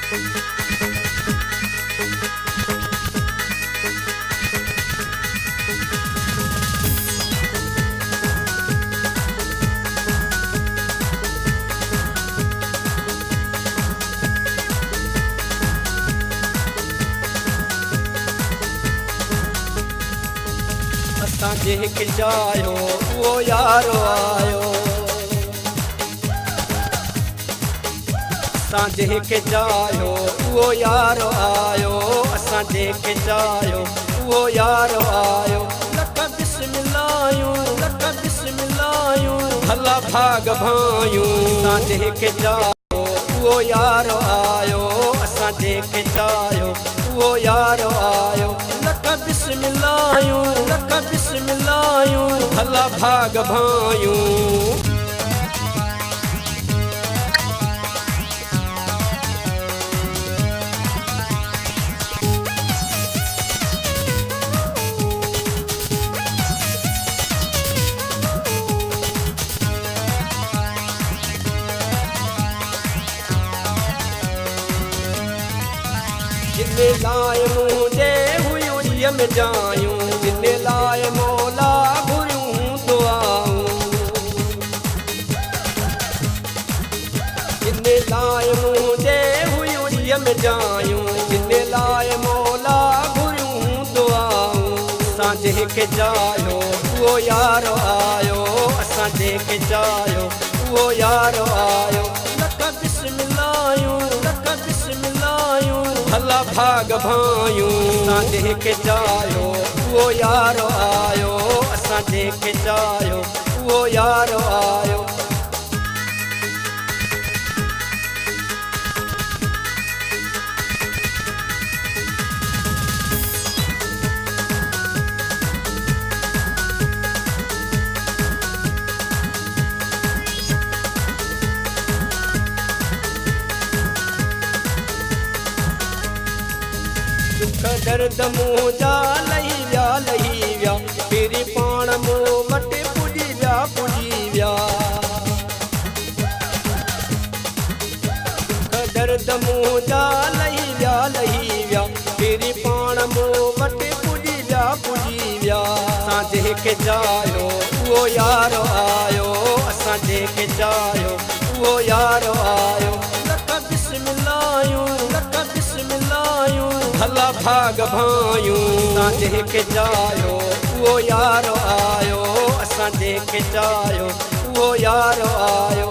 असां जंहिंखे चाहियो उहो यारो आयो, असां जंहिंखे चाहियो उहो यारो आयो, असां जंहिंखे चाहियो उहो यारो आयो। लख बिस्मिल्लाहियूं, लख बिस्मिल्लाहियूं, भला भाग भायूं। असां जंहिंखे चाहियो उहो यारो आयो, असां जंहिंखे चाहियो उहो यारो आयो। लख बिस्मिल्लाहियूं, लख बिस्मिल्लाहियूं, भला भाग भायूं। जिने लाए मुझे हुयूं जिय में जायूं, जिने लाए मौला घुरियूं दुआऊं, जिने लाए मुझे हुयूं जिय में जायूं, जिने लाए मौला घुरियूं दुआऊं। असां जंहिंखे चाहियो उहो यारो आयो, असां जंहिंखे चाहियो उहो यारो आयो। लख बिस्मिल्लाहियूं, लख बिस्मिल्लाहियूं, भला भाग भायूं। असां जंहिंखे चाहियो उहो यारो आयो, असां जंहिंखे चाहियो उहो यारो आयो। दुख दर्द मुंहिंजा लही विया, फिरी पाण मूं वटि पुॼी विया। दुख दर्द मुंहिंजा लही विया, फिरी पाण मूं वटि पुॼी विया। असां जंहिंखे चाहियो उहो यारो आयो, असां जंहिंखे चाहियो उहो यारो आयो। लख बिस्मिल्लाहियूं, लख बिस्मिल्लाहियूं, भला भाग भायूं। असां जंहिंखे चाहियो उहो यारो आयो, असां जंहिंखे चाहियो उहो यारो आयो।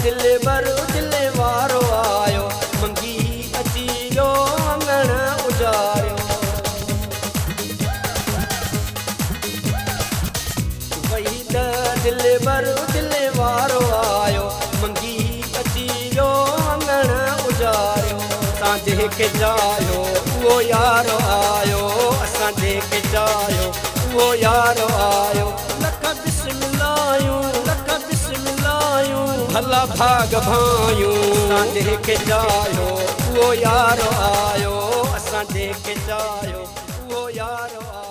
दिल भर दिल वारो आयो, मंगी अची वियो अंगण उजारियो। वही त दिल भर दिल वारो आयो, मंगी अची वियो अंगण उजारियो। असां जंहिंखे चाहियो उहो यारो आयो, असां जंहिंखे चाहियो उहो यारो आयो। लख बिस्मिल्लाहियूं, लख बिस्मिल्लाहियूं, भला भाग भायूं। असां जंहिंखे चाहियो उहो यारो आयो, असां जंहिंखे चाहियो उहो यारो आयो।